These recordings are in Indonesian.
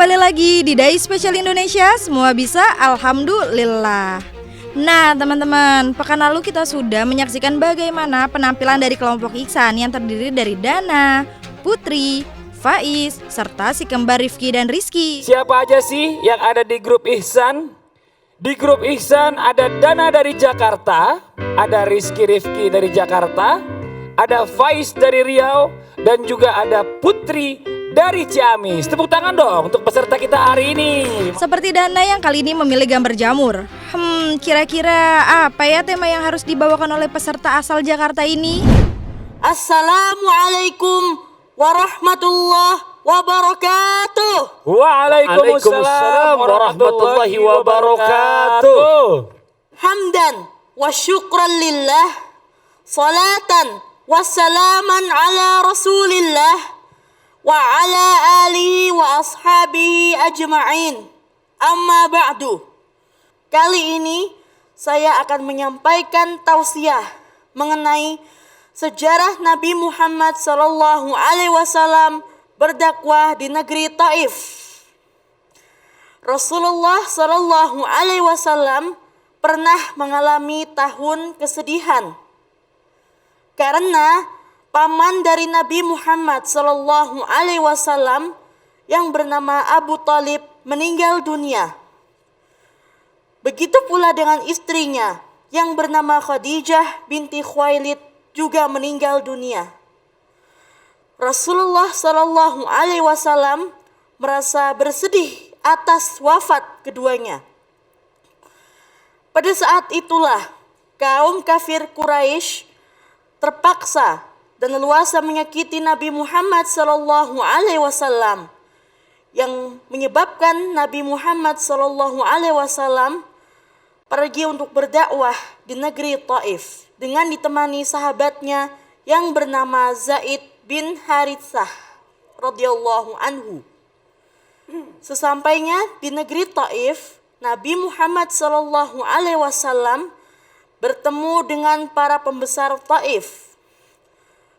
kembali lagi di Dai Spesial Indonesia. Semua bisa, alhamdulillah. Nah teman-teman, pekan lalu kita sudah menyaksikan bagaimana penampilan dari kelompok Ihsan yang terdiri dari Dana, Putri, Faiz, serta si kembar Rifki dan Rizky. Siapa aja sih yang ada di grup Ihsan? Di grup Ihsan ada Dana dari Jakarta, ada Rizky Rifki dari Jakarta, ada Faiz dari Riau, dan juga ada Putri dari Ciamis. Tepuk tangan dong untuk peserta kita hari ini. Seperti Dana yang kali ini memilih gambar jamur. Kira-kira apa ya tema yang harus dibawakan oleh peserta asal Jakarta ini? Assalamualaikum warahmatullahi wabarakatuh. Waalaikumsalam warahmatullahi wabarakatuh. Hamdan wa syukran lillah, salatan wassalaman ala rasulillah wa ala alihi wa ashabihi ajma'in. Amma ba'du. Kali ini saya akan menyampaikan tausiah mengenai sejarah Nabi Muhammad SAW berdakwah di negeri Taif. Rasulullah SAW pernah mengalami tahun kesedihan karena paman dari Nabi Muhammad SAW yang bernama Abu Talib meninggal dunia. Begitu pula dengan istrinya yang bernama Khadijah binti Khuwailid juga meninggal dunia. Rasulullah SAW merasa bersedih atas wafat keduanya. Pada saat itulah kaum kafir Quraisy terpaksa dan leluasa menyakiti Nabi Muhammad SAW yang menyebabkan Nabi Muhammad SAW pergi untuk berdakwah di negeri Taif dengan ditemani sahabatnya yang bernama Zaid bin Haritsah radhiyallahu anhu. Sesampainya di negeri Taif, Nabi Muhammad SAW bertemu dengan para pembesar Taif.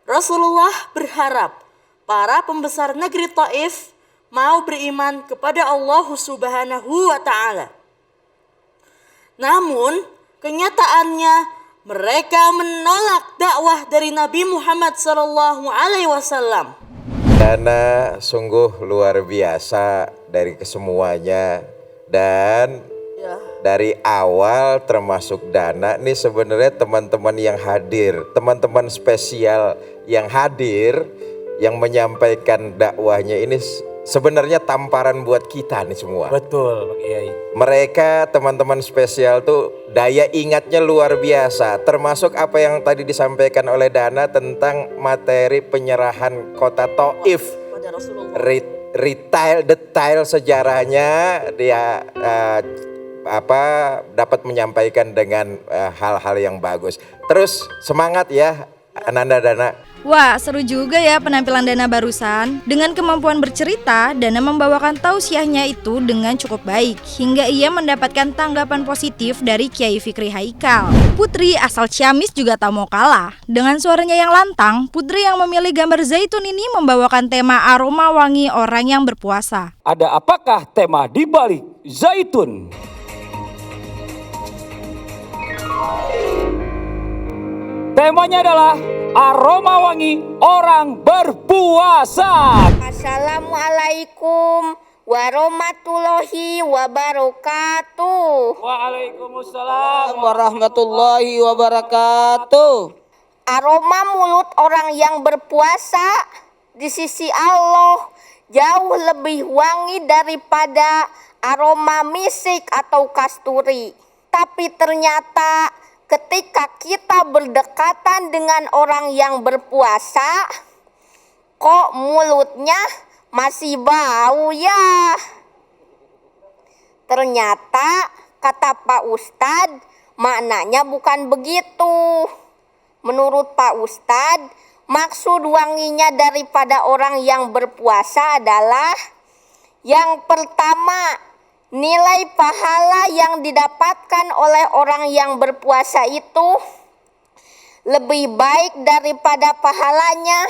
Rasulullah berharap para pembesar negeri Taif mau beriman kepada Allah Subhanahu wa Ta'ala. Namun, kenyataannya mereka menolak dakwah dari Nabi Muhammad SAW. Dana sungguh luar biasa dari kesemuanya, dan dari awal termasuk Dana nih sebenarnya teman-teman yang hadir, teman-teman spesial yang hadir, yang menyampaikan dakwahnya ini sebenarnya tamparan buat kita nih semua. Betul, Pak Kiai. Mereka teman-teman spesial tuh daya ingatnya luar biasa, termasuk apa yang tadi disampaikan oleh Dana tentang materi penyerahan kota Taif. Detail sejarahnya dia dapat menyampaikan dengan hal-hal yang bagus. Terus semangat ya Ananda Dana. Wah, seru juga ya penampilan Dana barusan. Dengan kemampuan bercerita, Dana membawakan tausiahnya itu dengan cukup baik, hingga ia mendapatkan tanggapan positif dari Kiai Fikri Haikal. Putri asal Ciamis juga tak mau kalah. Dengan suaranya yang lantang, Putri yang memilih gambar zaitun ini membawakan tema aroma wangi orang yang berpuasa. Ada apakah tema di balik zaitun? Temanya adalah aroma wangi orang berpuasa. Assalamualaikum warahmatullahi wabarakatuh. Waalaikumsalam warahmatullahi wabarakatuh. Aroma mulut orang yang berpuasa di sisi Allah jauh lebih wangi daripada aroma misik atau kasturi. Tapi ternyata ketika kita berdekatan dengan orang yang berpuasa, kok mulutnya masih bau ya? Ternyata kata Pak Ustadz, maknanya bukan begitu. Menurut Pak Ustadz, maksud wanginya daripada orang yang berpuasa adalah yang pertama, nilai pahala yang didapatkan oleh orang yang berpuasa itu lebih baik daripada pahalanya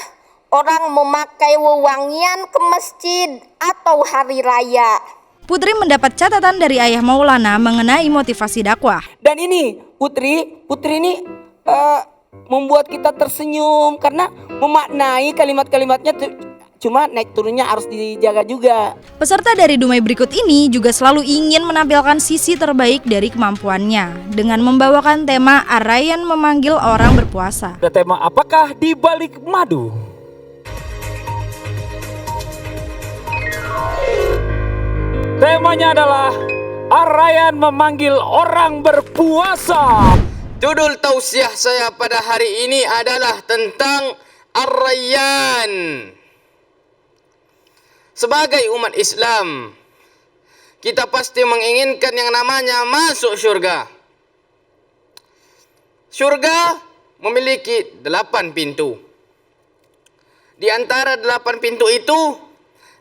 orang memakai wewangian ke masjid atau hari raya. Putri mendapat catatan dari ayah Maulana mengenai motivasi dakwah. Dan ini Putri ini membuat kita tersenyum karena memaknai kalimat-kalimatnya, cuma naik turunnya harus dijaga juga. Peserta dari Dumai berikut ini juga selalu ingin menampilkan sisi terbaik dari kemampuannya dengan membawakan tema Ar-Rayyan memanggil orang berpuasa. Ada tema apakah di balik madu? Temanya adalah Ar-Rayyan memanggil orang berpuasa. Judul tausiah saya pada hari ini adalah tentang Ar-Rayyan. Sebagai umat Islam, kita pasti menginginkan yang namanya masuk syurga. Syurga memiliki 8 pintu. Di antara 8 pintu itu,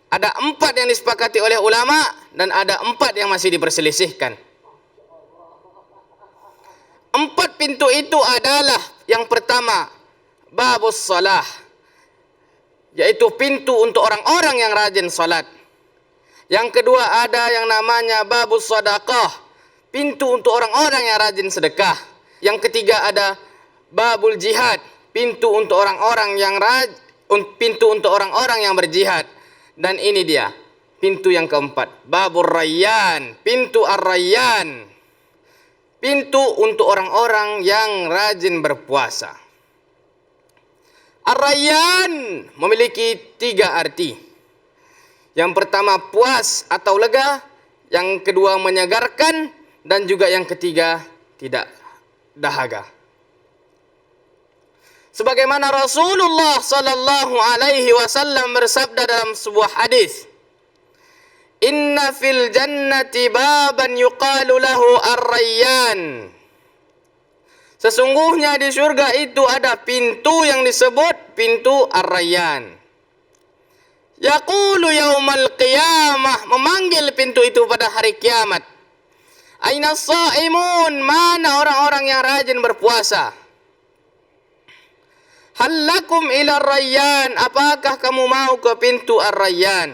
ada 4 yang disepakati oleh ulama dan ada 4 yang masih diperselisihkan. 4 pintu itu adalah yang pertama, babus salah, yaitu pintu untuk orang-orang yang rajin salat. Yang kedua ada yang namanya babus sadaqah, pintu untuk orang-orang yang rajin sedekah. Yang ketiga ada babul jihad, pintu untuk orang-orang yang berjihad. Dan ini dia, pintu yang keempat, babur rayyan, pintu ar-rayyan, pintu untuk orang-orang yang rajin berpuasa. Ar-Rayyan memiliki 3 arti. Yang pertama puas atau lega, yang kedua menyegarkan, dan juga yang ketiga tidak dahaga. Sebagaimana Rasulullah sallallahu alaihi wasallam bersabda dalam sebuah hadis, "Inna fil jannati baban yuqalu lahu Ar-Rayyan." Sesungguhnya di surga itu ada pintu yang disebut pintu Ar-Rayyan. Yaqulu yaumal qiyamah, memanggil pintu itu pada hari kiamat. Aina shaimun, mana orang-orang yang rajin berpuasa? Hal lakum ila Ar-Rayyan, apakah kamu mau ke pintu Ar-Rayyan?